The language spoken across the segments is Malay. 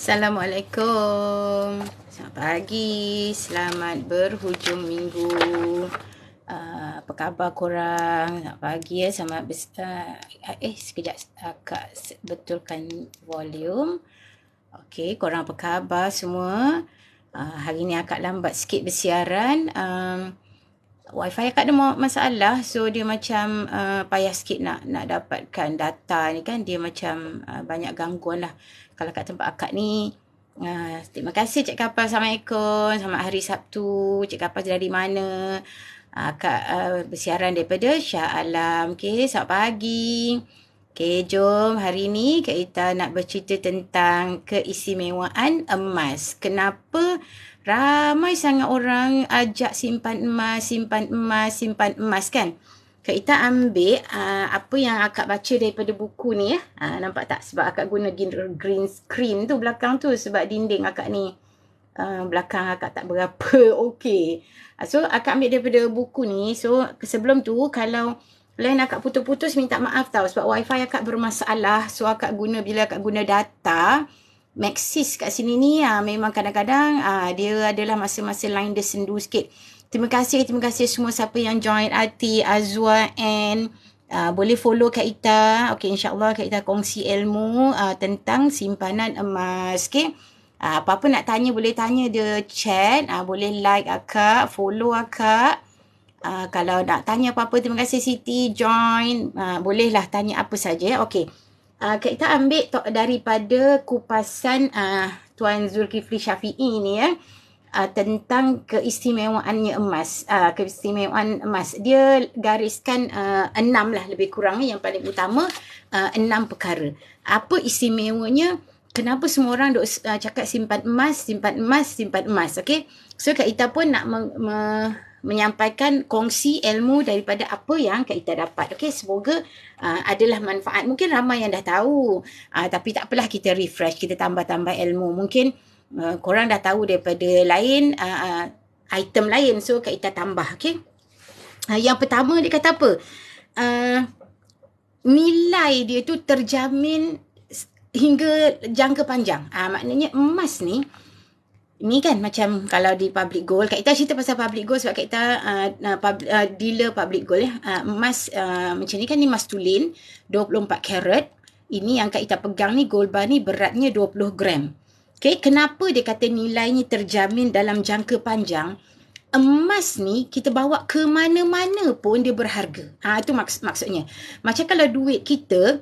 Assalamualaikum. Selamat pagi. Selamat berhujung minggu. Apa khabar korang? Selamat pagi ya. Selamat sekejap akak betulkan volume. Okey, korang apa khabar semua? Hari ni akak lambat sikit bersiaran. Wi-Fi akak ada masalah, so dia macam payah sikit nak dapatkan data ni kan. Dia macam banyak gangguan lah kalau kat tempat akak ni. Terima kasih Cik Kapal. Assalamualaikum. Selamat hari Sabtu. Cik Kapal dari mana? Akak bersiaran daripada Shah Alam. Okay, selamat pagi. Okay, jom hari ni kita nak bercerita tentang keistimewaan emas. Kenapa ramai sangat orang ajak simpan emas kan? Kita ambil apa yang akak baca daripada buku ni ya. Nampak tak? Sebab akak guna green screen tu belakang tu sebab dinding akak ni belakang akak tak berapa okey. So akak ambil daripada buku ni. So sebelum tu kalau lain akak putus-putus minta maaf tau sebab wifi akak bermasalah. So bila akak guna data Maxis kat sini ni memang kadang-kadang dia adalah masa-masa line dia sendu sikit. Terima kasih semua siapa yang join. Ati, Azwa and boleh follow Kak Ita. Okay, insyaAllah Kak Ita kongsi ilmu tentang simpanan emas. Okay, apa-apa nak tanya boleh tanya dia chat. Boleh like akak, follow akak. Kalau nak tanya apa-apa, terima kasih Siti join. Bolehlah tanya apa saja. Okay. Kita ambil daripada kupasan Tuan Zulkifli Syafi'i ni ya. Tentang keistimewaannya emas. Keistimewaan emas. Dia gariskan 6 lah lebih kurang. Yang paling utama 6 perkara. Apa istimewanya? Kenapa semua orang duk cakap simpan emas. Okay. So Kak Ita pun nak menyampaikan kongsi ilmu daripada apa yang Kak Ita dapat. Okey, semoga adalah manfaat. Mungkin ramai yang dah tahu. Tapi tak apalah, kita refresh, kita tambah-tambah ilmu. Mungkin korang dah tahu daripada lain item lain. So Kak Ita tambah. Okey. Yang pertama dia kata apa? Nilai dia tu terjamin hingga jangka panjang. Maknanya emas ni kan macam kalau di public gold. Kak Ita cerita pasal public gold sebab Kak Ita dealer public gold ya. Emas macam ni kan, ni emas tulin 24 karat. Ini yang Kak Ita pegang ni, gold bar ni beratnya 20 gram. Okay, kenapa dia kata nilainya terjamin dalam jangka panjang? Emas ni kita bawa ke mana-mana pun dia berharga. Itu maksudnya. Macam kalau duit kita,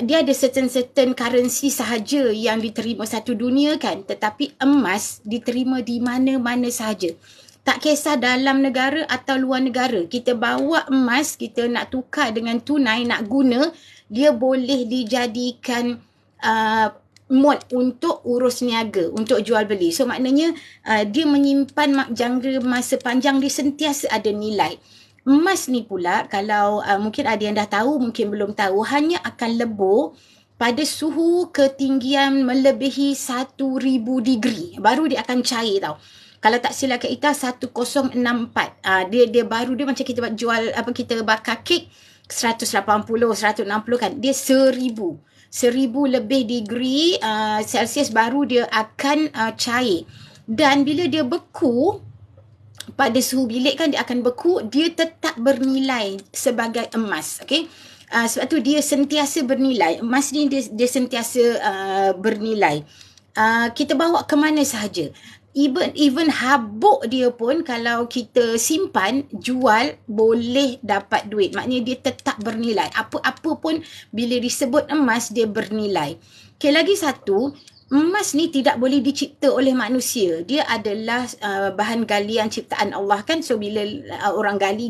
dia ada certain currency sahaja yang diterima satu dunia kan. Tetapi emas diterima di mana-mana sahaja. Tak kisah dalam negara atau luar negara. Kita bawa emas, kita nak tukar dengan tunai, nak guna, dia boleh dijadikan mod untuk urus niaga, untuk jual beli. So maknanya dia menyimpan jangka masa panjang, dia sentiasa ada nilai. Emas ni pula, kalau mungkin ada yang dah tahu, mungkin belum tahu, hanya akan lebur pada suhu ketinggian melebihi 1000 degree. Baru dia akan cair tau. Kalau tak silap Kak Ita 1064. Dia baru, dia macam kita jual, kita bakar kek 180, 160 kan. Dia 1000 lebih degree Celsius baru dia akan cair. Dan bila dia beku, pada suhu bilik kan dia akan beku, dia tetap bernilai sebagai emas. Okay? Sebab tu dia sentiasa bernilai. Emas ni dia sentiasa bernilai. Kita bawa ke mana sahaja. Even habuk dia pun kalau kita simpan, jual, boleh dapat duit. Maknanya dia tetap bernilai. Apa-apa pun bila disebut emas, dia bernilai. Okay, lagi satu, emas ni tidak boleh dicipta oleh manusia. Dia adalah bahan galian ciptaan Allah kan. So bila orang gali,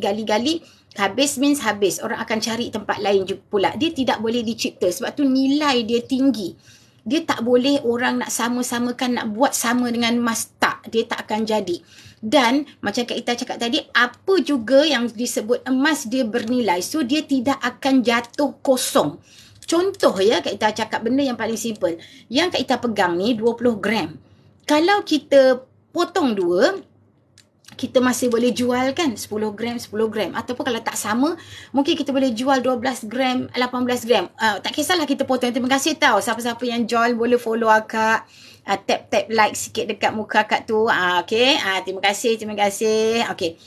habis means habis. Orang akan cari tempat lain juga pula. Dia tidak boleh dicipta. Sebab tu nilai dia tinggi. Dia tak boleh orang nak sama-samakan, nak buat sama dengan emas. Tak. Dia tak akan jadi. Dan macam Kak Ita cakap tadi, apa juga yang disebut emas, dia bernilai. So dia tidak akan jatuh kosong. Contoh ya, Kak Ita cakap benda yang paling simple. Yang Kak Ita pegang ni 20 gram. Kalau kita potong 2, kita masih boleh jual kan 10 gram. Ataupun kalau tak sama, mungkin kita boleh jual 12 gram, 18 gram. Tak kisahlah kita potong. Terima kasih tau siapa-siapa yang join, boleh follow akak. tap like sikit dekat muka akak tu. Okey. Terima kasih, terima kasih. Okey.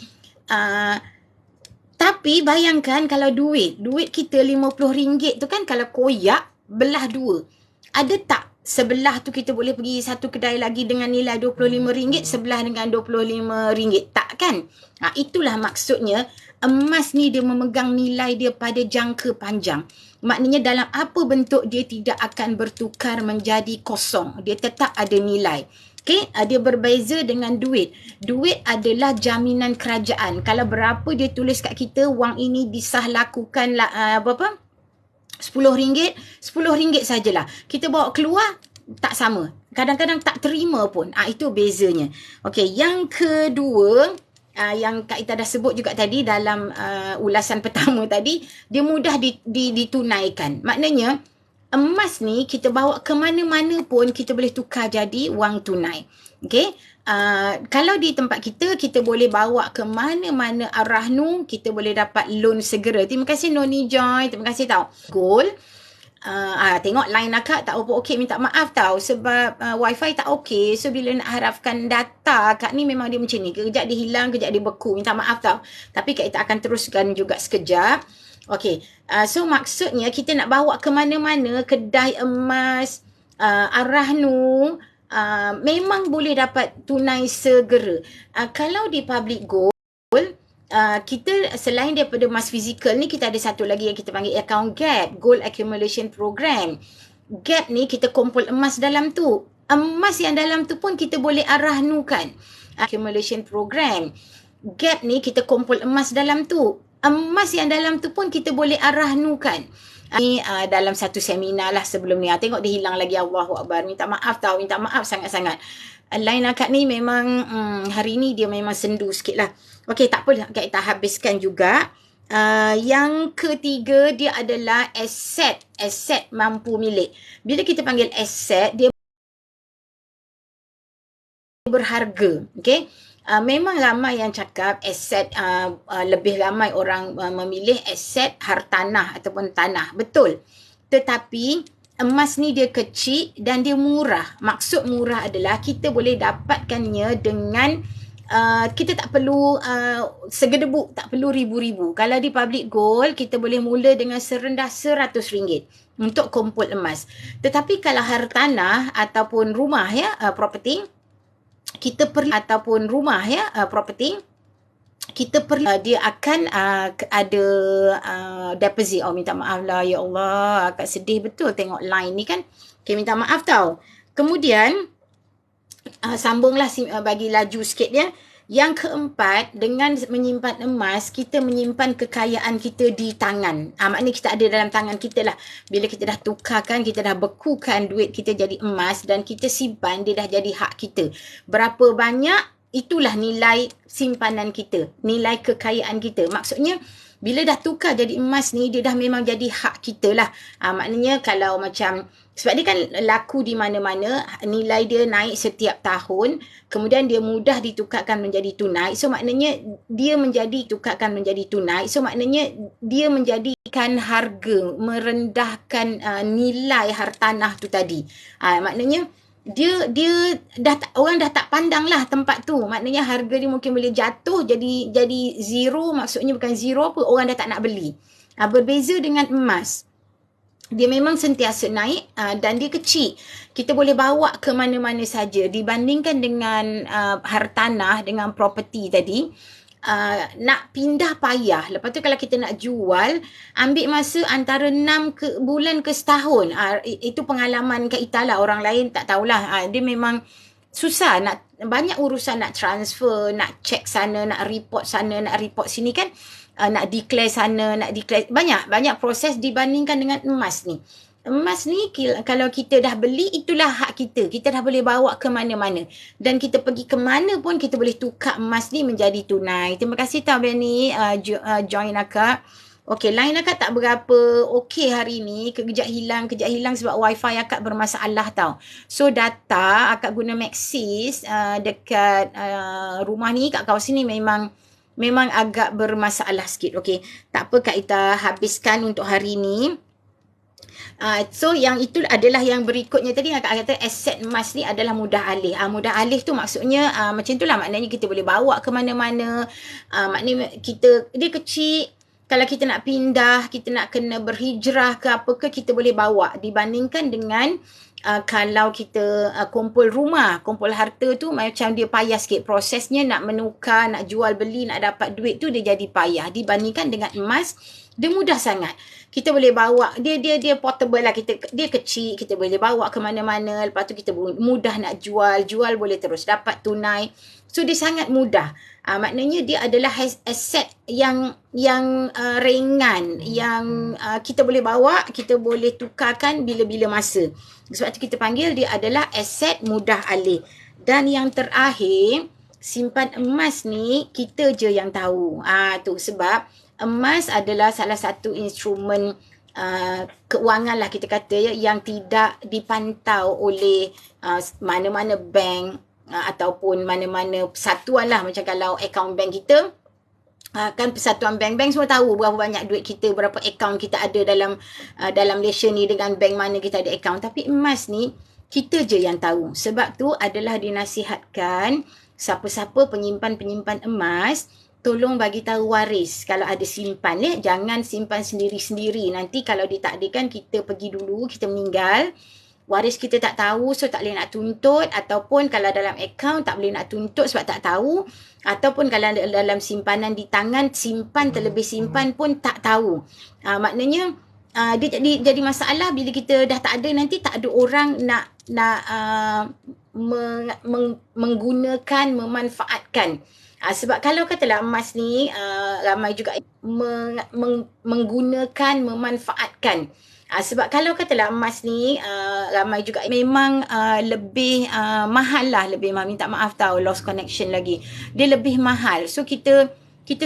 Tapi bayangkan kalau duit kita RM50 tu kan, kalau koyak belah dua. Ada tak sebelah tu kita boleh pergi satu kedai lagi dengan nilai RM25, sebelah dengan RM25? Tak kan? Itulah maksudnya emas ni dia memegang nilai dia pada jangka panjang. Maknanya dalam apa bentuk dia tidak akan bertukar menjadi kosong. Dia tetap ada nilai. Okay, dia berbeza dengan duit. Duit adalah jaminan kerajaan. Kalau berapa dia tulis kat kita, wang ini disah lakukan berapa? RM10, RM10 sajalah. Kita bawa keluar, tak sama. Kadang-kadang tak terima pun. Itu bezanya. Okey, yang kedua, yang Kak Ita dah sebut juga tadi dalam ulasan pertama tadi, dia mudah ditunaikan. Maknanya, emas ni kita bawa ke mana-mana pun kita boleh tukar jadi wang tunai. Okey. Kalau di tempat kita boleh bawa ke mana-mana arah nu, kita boleh dapat loan segera. Terima kasih Noni Joy, terima kasih tau. Goal. Tengok line akak tak apa okey, minta maaf tau sebab wifi tak okey. So bila nak harapkan data akak ni memang dia macam ni. Kejap dia hilang, kejap dia beku. Minta maaf tau. Tapi Kak Ita akan teruskan juga sekejap. Okey, so maksudnya kita nak bawa ke mana-mana, kedai emas, arah nu, memang boleh dapat tunai segera. Kalau di public gold, kita selain daripada emas fizikal ni, kita ada satu lagi yang kita panggil account gap, gold accumulation program. Gap ni kita kumpul emas dalam tu. Emas yang dalam tu pun kita boleh arah nukan. Accumulation program. Gap ni kita kumpul emas dalam tu. Emas yang dalam tu pun kita boleh arah nukan. Ni dalam satu seminar lah sebelum ni. Tengok dia hilang lagi. Allahu Akbar. Minta maaf tau. Minta maaf sangat-sangat. Line akak ni memang hari ni dia memang sendu sikit lah. Okey, tak apa. Kita habiskan juga. Yang ketiga dia adalah aset. Aset mampu milik. Bila kita panggil aset, dia berharga. Okey. Memang ramai yang cakap aset, lebih ramai orang memilih aset hartanah ataupun tanah. Betul. Tetapi emas ni dia kecil dan dia murah. Maksud murah adalah kita boleh dapatkannya dengan kita tak perlu segedebuk, tak perlu ribu-ribu. Kalau di public gold, kita boleh mula dengan serendah RM100 untuk kumpul emas. Tetapi kalau hartanah ataupun rumah ya, property, kita perlu ataupun rumah ya, property, kita perlu dia akan ada deposit. Minta maaf lah ya Allah, agak sedih betul tengok line ni kan. Okay, minta maaf tau. Kemudian sambunglah bagi laju sikit ya. Yang keempat, dengan menyimpan emas, kita menyimpan kekayaan kita di tangan. Maknanya kita ada dalam tangan kita lah. Bila kita dah tukarkan, kita dah bekukan duit kita jadi emas dan kita simpan, dia dah jadi hak kita. Berapa banyak, itulah nilai simpanan kita. Nilai kekayaan kita. Maksudnya, bila dah tukar jadi emas ni, dia dah memang jadi hak kita lah. Maknanya kalau macam, sebab dia kan laku di mana-mana, nilai dia naik setiap tahun, kemudian dia mudah ditukarkan menjadi tunai. So maknanya dia tukarkan menjadi tunai. So maknanya dia menjadikan harga, merendahkan nilai hartanah tu tadi. Maknanya dia dah orang dah tak pandang lah tempat tu. Maknanya harga dia mungkin boleh jatuh jadi zero. Maksudnya bukan zero apa, orang dah tak nak beli. Berbeza dengan emas. Dia memang sentiasa naik dan dia kecil. Kita boleh bawa ke mana-mana saja. Dibandingkan dengan hartanah, dengan property tadi, nak pindah payah. Lepas tu kalau kita nak jual, ambil masa antara 6 bulan ke setahun. Itu pengalaman Kak Ita lah. Orang lain tak tahulah. Dia memang susah. Banyak urusan nak transfer, nak check sana, nak report sana, nak report sini kan. Nak declare sana, nak declare. Banyak proses dibandingkan dengan emas ni. Emas ni kalau kita dah beli, itulah hak kita. Kita dah boleh bawa ke mana-mana. Dan kita pergi ke mana pun kita boleh tukar emas ni menjadi tunai. Terima kasih tau Benny join akak. Okey, line akak tak berapa okey hari ni. Kejap hilang sebab wifi akak bermasalah tau. So data akak guna Maxis dekat rumah ni, kat kawasan ni memang agak bermasalah sikit. Okey, tak apa Kak Ita habiskan untuk hari ni. So yang itu adalah yang berikutnya tadi yang Kak kata aset emas ni adalah mudah alih. Mudah alih tu maksudnya macam itulah, maknanya kita boleh bawa ke mana-mana. Maknanya dia kecil, kalau kita nak pindah, kita nak kena berhijrah ke apa ke, kita boleh bawa dibandingkan dengan kalau kita kumpul rumah, kumpul harta tu macam dia payah sikit prosesnya, nak menukar, nak jual beli, nak dapat duit tu dia jadi payah. Dibandingkan dengan emas, dia mudah sangat. Kita boleh bawa, dia portable lah, dia kecil, kita boleh bawa ke mana-mana, lepas tu kita mudah nak jual boleh terus dapat tunai. So dia sangat mudah. Maknanya dia adalah aset yang ringan, yang kita boleh bawa, kita boleh tukarkan bila-bila masa. Sebab tu kita panggil dia adalah aset mudah alih. Dan yang terakhir, simpan emas ni kita je yang tahu. Tu sebab emas adalah salah satu instrumen keuangan lah kita kata ya, yang tidak dipantau oleh mana-mana bank ataupun mana-mana persatuan lah. Macam kalau akaun bank kita, kan persatuan bank-bank semua tahu berapa banyak duit kita, berapa akaun kita ada dalam Malaysia ni, dengan bank mana kita ada akaun. Tapi emas ni kita je yang tahu. Sebab tu adalah dinasihatkan siapa-siapa penyimpan-penyimpan emas, tolong bagi tahu waris kalau ada simpan ya. Jangan simpan sendiri-sendiri. Nanti kalau ditakdirkan kita pergi dulu, kita meninggal, waris kita tak tahu, so tak boleh nak tuntut. Ataupun kalau dalam akaun tak boleh nak tuntut sebab tak tahu. Ataupun kalau dalam simpanan di tangan, simpan terlebih simpan pun tak tahu. Maknanya dia jadi masalah bila kita dah tak ada, nanti tak ada orang nak menggunakan, memanfaatkan. Sebab kalau katalah emas ni ramai juga menggunakan, memanfaatkan. Sebab kalau katalah emas ni ramai juga memang lebih mahal lah, lebih mahal. Minta maaf tahu, lost connection lagi. Dia lebih mahal. So kita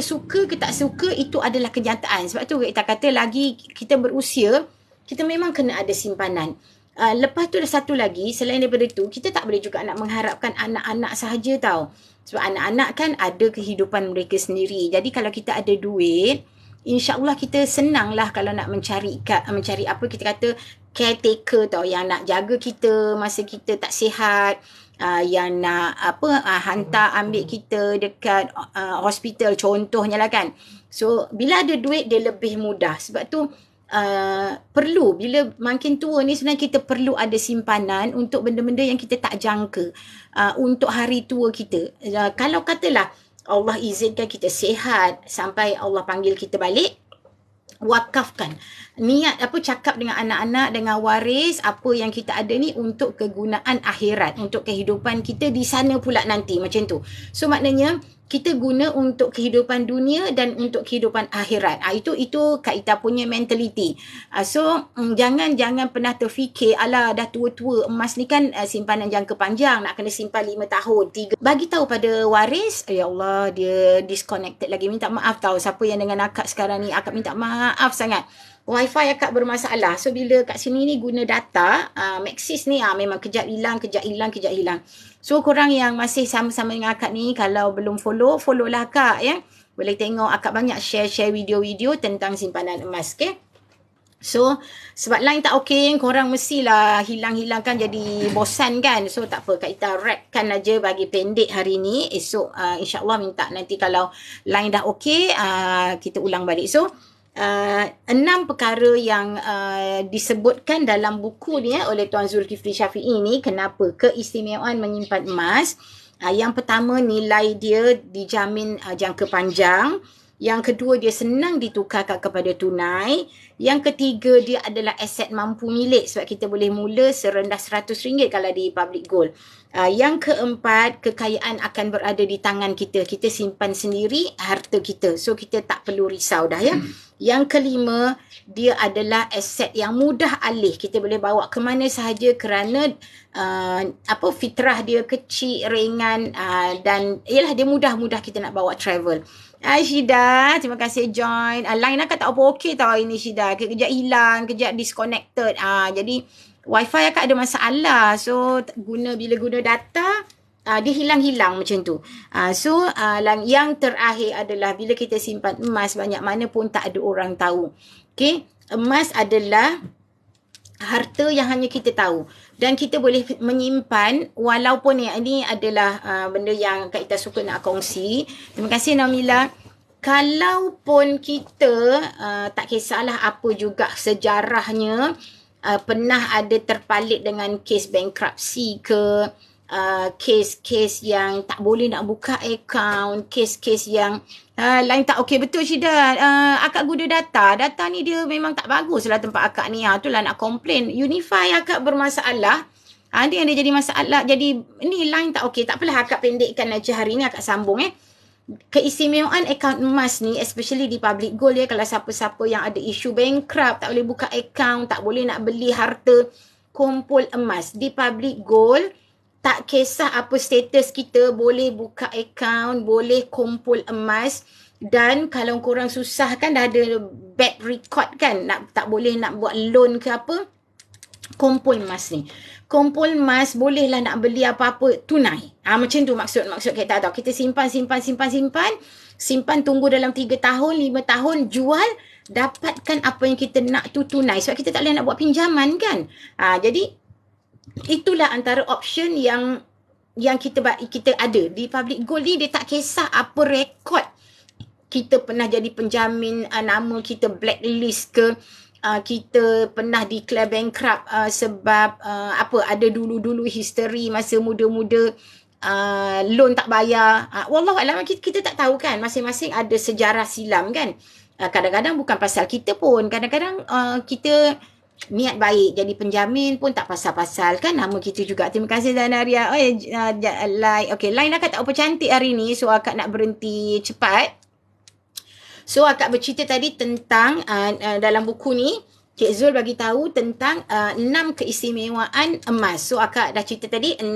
suka ke tak suka, itu adalah kenyataan. Sebab tu kita kata lagi kita berusia, kita memang kena ada simpanan. Lepas tu ada satu lagi, selain daripada tu, kita tak boleh juga nak mengharapkan anak-anak sahaja tau. Sebab anak-anak kan ada kehidupan mereka sendiri. Jadi kalau kita ada duit, InsyaAllah kita senang lah kalau nak mencari apa kita kata caretaker tau, yang nak jaga kita masa kita tak sihat, yang nak hantar ambil kita dekat hospital contohnya lah kan. So bila ada duit dia lebih mudah. Sebab tu perlu, bila makin tua ni sebenarnya kita perlu ada simpanan untuk benda-benda yang kita tak jangka, untuk hari tua kita. Kalau katalah Allah izinkan kita sihat sampai Allah panggil kita balik, wakafkan. Niat cakap dengan anak-anak, dengan waris, apa yang kita ada ni untuk kegunaan akhirat, untuk kehidupan kita di sana pula nanti, macam tu. So maknanya kita guna untuk kehidupan dunia dan untuk kehidupan akhirat. Itu Kak Ita punya mentality. So jangan pernah terfikir, alah dah tua-tua, emas ni kan simpanan jangka panjang, nak kena simpan 5 tahun, 3. Bagi tahu pada waris, ya Allah dia disconnected lagi. Minta maaf tahu siapa yang dengan akak sekarang ni, akak minta maaf sangat. Wi-Fi akak bermasalah. So bila kat sini ni guna data, Maxis ni memang kejap hilang. So korang yang masih sama-sama dengan akak ni, kalau belum follow lah akak ya. Boleh tengok akak banyak share video-video tentang simpanan emas, okay? So sebab line tak okey, korang mestilah hilang-hilangkan, jadi bosan kan. So tak apa, Kak Ita wrapkan aja bagi pendek hari ni. Esok insyaAllah minta nanti kalau line dah okey, kita ulang balik. So 6 perkara yang disebutkan dalam buku ni oleh Tuan Zulkifli Syafiee ni, kenapa keistimewaan menyimpan emas. Yang pertama, nilai dia dijamin jangka panjang. Yang kedua, dia senang ditukarkan kepada tunai. Yang ketiga, dia adalah aset mampu milik, sebab kita boleh mula serendah RM100 kalau di public gold. Yang keempat, kekayaan akan berada di tangan kita. Kita simpan sendiri harta kita. So kita tak perlu risau dah ya. Yang kelima, dia adalah aset yang mudah alih. Kita boleh bawa ke mana sahaja kerana fitrah dia kecil, ringan, dan ialah dia mudah-mudah kita nak bawa travel. Syida, terima kasih join. Line akak tak apa okey tau ini Syida. Kejap hilang, kejap disconnected. Jadi Wi-Fi akak ada masalah. So bila guna data, dia hilang-hilang macam tu. So yang terakhir adalah bila kita simpan emas banyak mana pun tak ada orang tahu. Okay, emas adalah harta yang hanya kita tahu, dan kita boleh menyimpan walaupun ini adalah benda yang Kak Ita suka nak kongsi. Terima kasih Namila. Kalaupun kita tak kisahlah apa juga sejarahnya, pernah ada terpalit dengan kes bankruptcy ke, kes-kes yang tak boleh nak buka akaun, kes-kes yang lain tak okey. Betul Syida, akak guna data ni dia memang tak bagus lah tempat akak ni. Itulah nak komplain, Unify akak bermasalah. Dia yang dia jadi masalah. Jadi ni line tak okey. Tak apalah, akak pendekkan aja hari ni, akak sambung keistimewaan akaun emas ni, especially di public gold kalau siapa-siapa yang ada isu bankrupt, tak boleh buka akaun, tak boleh nak beli harta, kumpul emas di public gold. Tak kisah apa status kita, boleh buka akaun, boleh kumpul emas. Dan kalau korang susah kan, dah ada bad record kan, tak boleh nak buat loan ke apa, kumpul emas ni. Kumpul emas, bolehlah nak beli apa-apa tunai. Macam tu maksud kita tahu. Kita simpan, tunggu dalam 3 tahun, 5 tahun, jual, dapatkan apa yang kita nak tu tunai. Sebab kita tak boleh nak buat pinjaman kan. Jadi itulah antara option yang kita ada di public gold ni. Dia tak kisah apa rekod kita pernah jadi penjamin, nama kita blacklist ke, kita pernah declare bankrupt sebab ada dulu-dulu history masa muda-muda, loan tak bayar. Wallahualam, kita tak tahu kan, masing-masing ada sejarah silam kan. Kadang-kadang bukan pasal kita pun, kadang-kadang kita niat baik jadi penjamin pun tak pasal-pasal kan, nama kita juga. Terima kasih Zanaria. Okay, line akak tak apa cantik hari ni, so akak nak berhenti cepat. So akak bercerita tadi tentang dalam buku ni Cik Zul bagi tahu tentang 6 keistimewaan emas. So akak dah cerita tadi 6,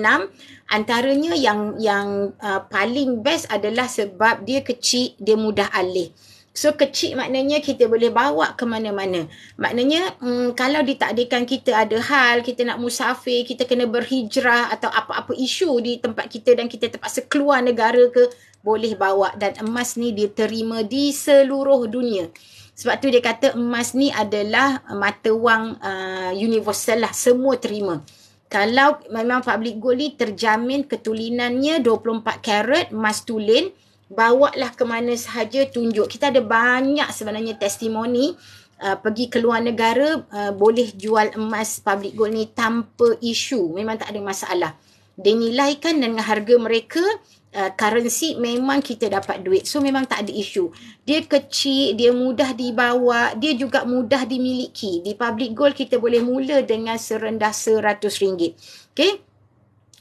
antaranya yang paling best adalah sebab dia kecil, dia mudah alih. So kecil maknanya kita boleh bawa ke mana-mana. Maknanya kalau ditakdirkan kita ada hal, kita nak musafir, kita kena berhijrah atau apa-apa isu di tempat kita dan kita terpaksa keluar negara ke, boleh bawa. Dan emas ni diterima di seluruh dunia. Sebab tu dia kata emas ni adalah mata wang universal lah, semua terima. Kalau memang public gold ni terjamin ketulinannya 24 karat emas tulen, bawalah ke mana sahaja, tunjuk. Kita ada banyak sebenarnya testimoni pergi ke luar negara, boleh jual emas public gold ni tanpa isu, memang tak ada masalah. Dinilaikan dengan harga mereka, currency, memang kita dapat duit. So memang tak ada isu. Dia kecil, dia mudah dibawa, dia juga mudah dimiliki. Di public gold kita boleh mula dengan serendah RM100. Okay?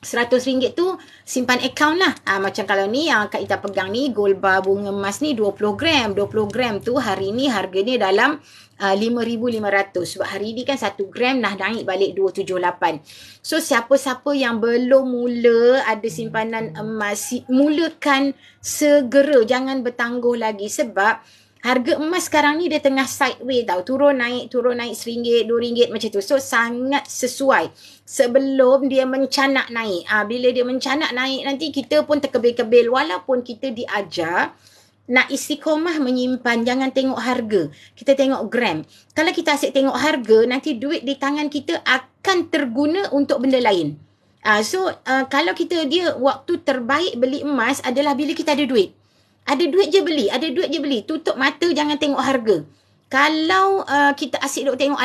RM100 tu simpan akaun lah. Macam kalau ni yang Kak Ita pegang ni, gold bar bunga emas ni 20 gram. 20 gram tu hari ni harganya dalam RM5,500. Sebab hari ni kan 1 gram dah naik balik 278. So siapa-siapa yang belum mula ada simpanan emas, mulakan segera. Jangan bertangguh lagi sebab harga emas sekarang ni dia tengah sideways tau. Turun naik RM1, RM2 macam tu. So sangat sesuai. Sebelum dia mencanak naik. Bila dia mencanak naik nanti kita pun terkebil-kebil. Walaupun kita diajar nak istiqomah menyimpan, jangan tengok harga. Kita tengok gram. Kalau kita asyik tengok harga, nanti duit di tangan kita akan terguna untuk benda lain. Kalau dia waktu terbaik beli emas adalah bila kita ada duit. Ada duit je beli. Tutup mata, jangan tengok harga. Kalau kita asyik duk tengok,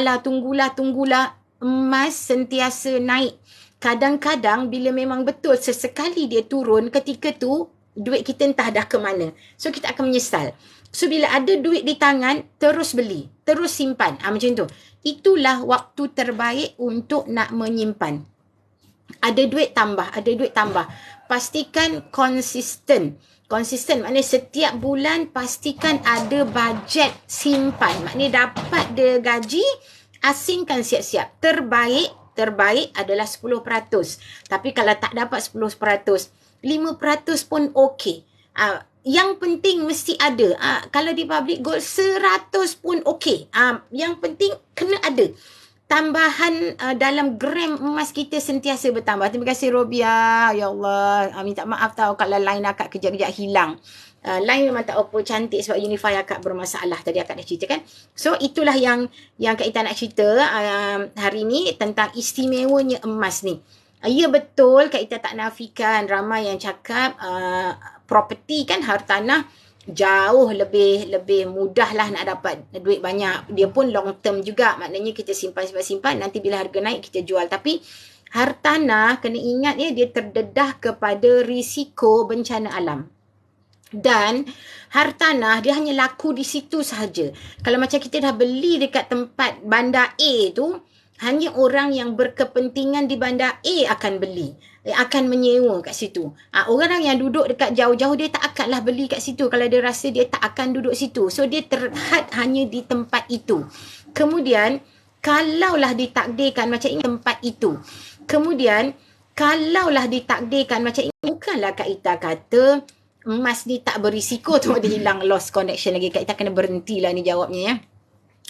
tunggulah, emas sentiasa naik. Kadang-kadang bila memang betul sesekali dia turun, ketika tu duit kita entah dah ke mana. So kita akan menyesal. So bila ada duit di tangan, terus beli, terus simpan. Macam tu. Itulah waktu terbaik untuk nak menyimpan. Ada duit tambah. Pastikan konsisten. Konsisten maknanya setiap bulan pastikan ada bajet simpan. Maknanya dapat dia gaji, asingkan siap-siap. Terbaik adalah 10%. Tapi kalau tak dapat 10%, 5% pun okey. Yang penting mesti ada. Kalau di public gold 100 pun okey. Yang penting kena ada. tambahan dalam gram emas kita sentiasa bertambah. Terima kasih Robia. Ya Allah, minta maaf tahu kalau line akak kejap-kejap hilang. Line memang tak apa cantik sebab Unify akak bermasalah. Tadi akak dah ceritakan. So itulah yang Kak Ita nak cerita hari ni tentang istimewanya emas ni. Ya betul, Kak Ita tak nafikan ramai yang cakap property kan, hartanah jauh lebih mudah lah nak dapat duit banyak. Dia pun long term juga. Maknanya kita simpan. Nanti bila harga naik kita jual. Tapi hartanah kena ingat ya, dia terdedah kepada risiko bencana alam. Dan hartanah dia hanya laku di situ sahaja. Kalau macam kita dah beli dekat tempat bandar A tu, hanya orang yang berkepentingan di bandar A akan beli, akan menyewa kat situ. Orang yang duduk dekat jauh-jauh dia tak akanlah beli kat situ kalau dia rasa dia tak akan duduk situ. So dia terhad hanya di tempat itu. Kemudian kalaulah ditakdirkan macam ini tempat itu. Kemudian kalaulah ditakdirkan macam ini, bukanlah Kak Ita kata emas ni tak berisiko tu dia hilang lost connection lagi. Kak Ita kena berhentilah ni jawabnya ya.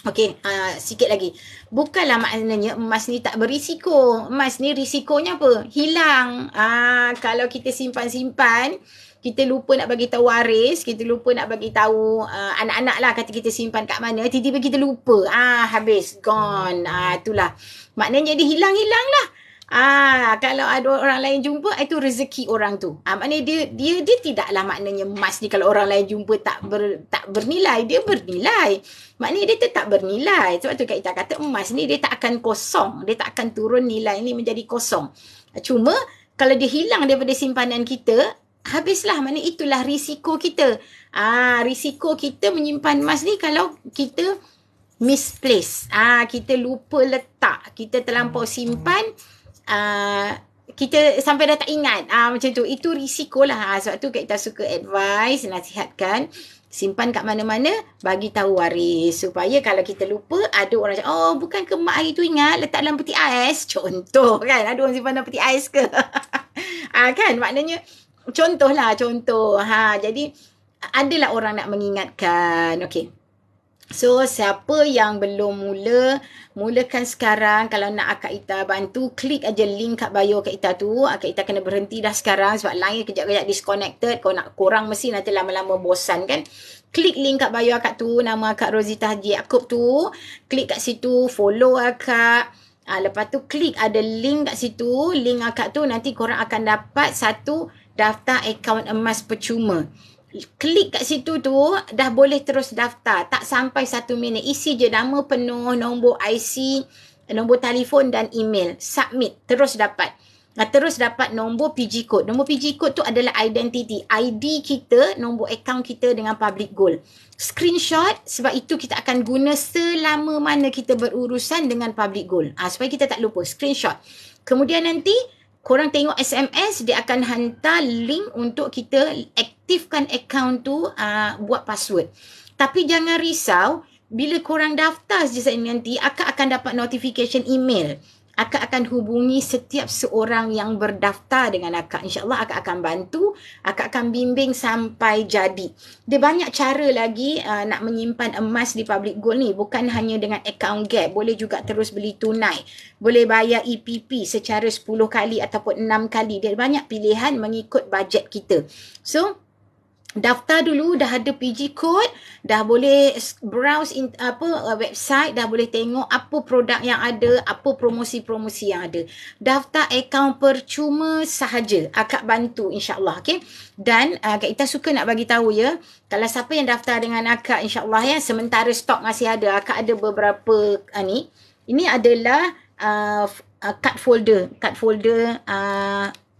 Okey, sikit lagi. Bukanlah maknanya emas ni tak berisiko. Emas ni risikonya apa? Hilang. Kalau kita simpan-simpan, kita lupa nak bagi tahu waris, kita lupa nak bagi tahu anak-anak lah kata kita simpan kat mana, tiba-tiba kita lupa. Habis, gone. Itulah. Maknanya dia hilang-hilang lah. Kalau ada orang lain jumpa, itu rezeki orang tu. Maknanya dia tidaklah maknanya emas ni kalau orang lain jumpa tak bernilai, dia bernilai. Maknanya dia tetap bernilai. Sebab tu Kak Ita kata emas ni dia tak akan kosong, dia tak akan turun nilai ni menjadi kosong. Cuma kalau dia hilang daripada simpanan kita, habislah. Maknanya itulah risiko kita. Risiko kita menyimpan emas ni kalau kita misplace. Kita lupa letak, kita terlampau simpan, kita sampai dah tak ingat. Macam tu. Itu risiko lah. Sebab tu kita suka advise, nasihatkan, simpan kat mana-mana, bagi tahu waris. Supaya kalau kita lupa, ada orang cakap, oh bukan ke mak hari tu ingat letak dalam peti ais. Contoh kan. Ada orang simpan dalam peti ais ke? Kan maknanya, contoh. Jadi, adalah orang nak mengingatkan. Okey. So, siapa yang belum mulakan sekarang. Kalau nak Kak Ita bantu, klik aja link kat bio Kak Ita tu. Kak Ita kena berhenti dah sekarang sebab line kejap-kejap disconnected. Korang mesti nanti lama-lama bosan kan. Klik link kat bio Akak tu, nama Kak Rozita Haji Yaakob tu. Klik kat situ, follow Akak. Lepas tu klik ada link kat situ. Link Akak tu nanti korang akan dapat satu daftar akaun emas percuma. Klik kat situ tu, dah boleh terus daftar. Tak sampai 1 minit. Isi je nama penuh, nombor IC, nombor telefon dan email. Submit. Terus dapat. Terus dapat nombor PG code. Nombor PG code tu adalah identity. ID kita, nombor akaun kita dengan Public Gold. Screenshot, sebab itu kita akan guna selama mana kita berurusan dengan Public Gold. Supaya kita tak lupa. Screenshot. Kemudian nanti, korang tengok SMS, dia akan hantar link untuk kita aktifkan akaun tu, buat password. Tapi jangan risau, bila korang daftar je nanti, Akak akan dapat notification email. Akak akan hubungi setiap seorang yang berdaftar dengan Akak. InsyaAllah Akak akan bantu, Akak akan bimbing sampai jadi. Dia banyak cara lagi nak menyimpan emas di Public Gold ni. Bukan hanya dengan akaun Gap. Boleh juga terus beli tunai. Boleh bayar EPP secara 10 kali ataupun 6 kali. Dia banyak pilihan mengikut bajet kita. So, daftar dulu, dah ada PG code, dah boleh browse website, dah boleh tengok apa produk yang ada, apa promosi-promosi yang ada. Daftar akaun percuma sahaja. Akak bantu insya-Allah, okey. Dan Kak Ita suka nak bagi tahu ya, kalau siapa yang daftar dengan Akak insya-Allah ya, sementara stok masih ada, Akak ada beberapa ni. Ini adalah card folder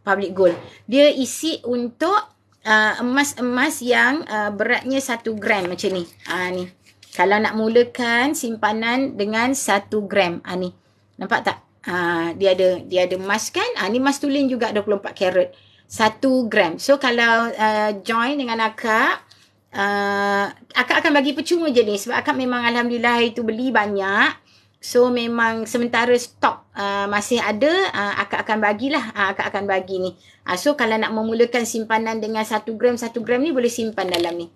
Public Gold. Dia isi untuk emas-emas yang beratnya 1 gram macam ni. Ni. Kalau nak mulakan simpanan dengan 1 gram. Ni. Nampak tak? Dia ada emas kan? Ni emas tulen juga 24 karat. 1 gram. So kalau join dengan Akak, Akak akan bagi percuma je ni. Sebab Akak memang alhamdulillah itu beli banyak. So memang sementara stok masih ada, Akak akan bagilah. Akak akan bagi ni. So kalau nak memulakan simpanan dengan 1 gram ni boleh simpan dalam ni.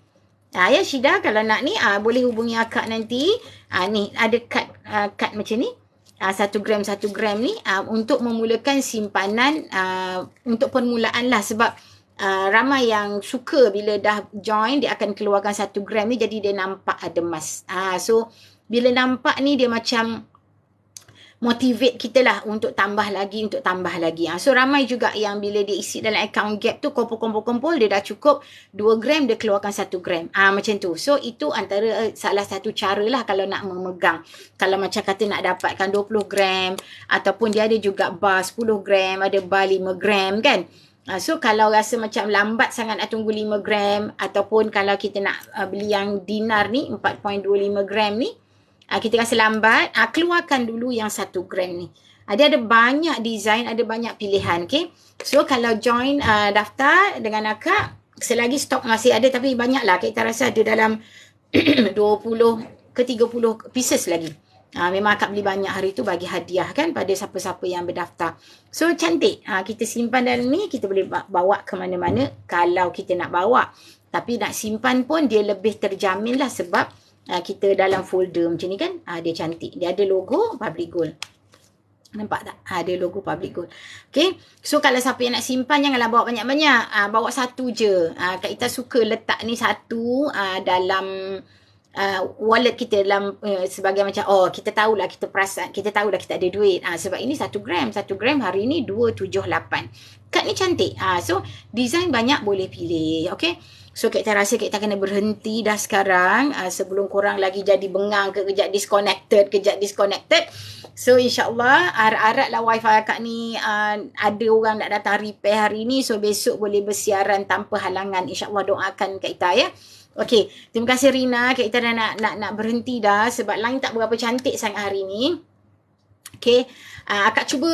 Ya Syida, kalau nak ni boleh hubungi Akak nanti. Ni ada kad macam ni. 1 gram ni untuk memulakan simpanan untuk permulaan lah, sebab ramai yang suka bila dah join dia akan keluarkan 1 gram ni, jadi dia nampak ada emas. So bila nampak ni dia macam motivate kita lah untuk tambah lagi. So ramai juga yang bila dia isi dalam account gap tu kumpul dia dah cukup 2 gram, dia keluarkan 1 gram. Macam tu. So itu antara salah satu cara lah kalau nak memegang. Kalau macam kata nak dapatkan 20 gram ataupun dia ada juga bar 10 gram, ada bar 5 gram kan. So kalau rasa macam lambat sangat nak tunggu 5 gram ataupun kalau kita nak beli yang dinar ni 4.25 gram ni, kita rasa lambat, keluarkan dulu yang 1 gram ni. Dia ada banyak design, ada banyak pilihan. Okay? So kalau join daftar dengan akak, selagi stok masih ada, tapi banyaklah. Kita rasa ada dalam 20 ke 30 pieces lagi. Memang akak beli banyak hari tu bagi hadiah kan pada siapa-siapa yang berdaftar. So cantik. Kita simpan dalam ni, kita boleh bawa ke mana-mana kalau kita nak bawa. Tapi nak simpan pun dia lebih terjamin lah sebab kita dalam folder macam ni kan. Dia cantik. Dia ada logo Public Gold. Nampak tak? Ada logo Public Gold. Okay. So kalau siapa yang nak simpan, janganlah bawa banyak-banyak. Bawa satu je. Kak Ita suka letak ni satu dalam wallet kita, dalam sebagai macam kita tahulah, kita perasan, kita tahulah kita ada duit. Sebab ini 1 gram. 1 gram hari ni 278. Kad ni cantik. So design banyak boleh pilih. Okay. So kita rasa kita kena berhenti dah sekarang sebelum korang lagi jadi bengang kejap disconnected. So insyaAllah harap-harap lah wifi akak ni ada orang nak datang repair hari ni. So besok boleh bersiaran tanpa halangan. InsyaAllah doakan Kak Ita ya. Okey, terima kasih Rina. Kak Ita dah nak berhenti dah sebab line tak berapa cantik sangat hari ni. Okey, akak cuba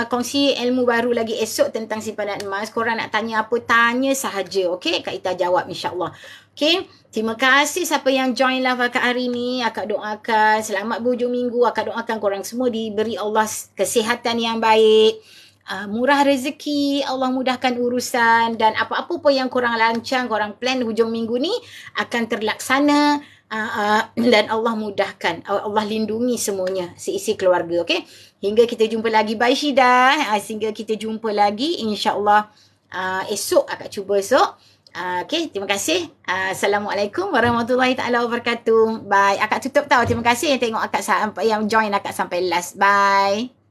kongsi ilmu baru lagi esok tentang simpanan emas. Korang nak tanya apa, tanya sahaja. Okey, Kak Ita jawab insyaAllah. Okey, terima kasih siapa yang join live akak hari ni. Akak doakan selamat berhujung minggu. Akak doakan korang semua diberi Allah kesihatan yang baik. Murah rezeki, Allah mudahkan urusan dan apa-apa pun yang korang lancang, korang plan hujung minggu ni akan terlaksana. Dan Allah mudahkan, Allah lindungi semuanya, seisi keluarga. Okay, hingga kita jumpa lagi. Bye Syida. Sehingga kita jumpa lagi insyaAllah esok. Akak cuba esok. Okay, terima kasih. Assalamualaikum warahmatullahi ta'ala wabarakatuh. Bye. Akak tutup tau. Terima kasih yang tengok akak sampai, yang join akak sampai last. Bye.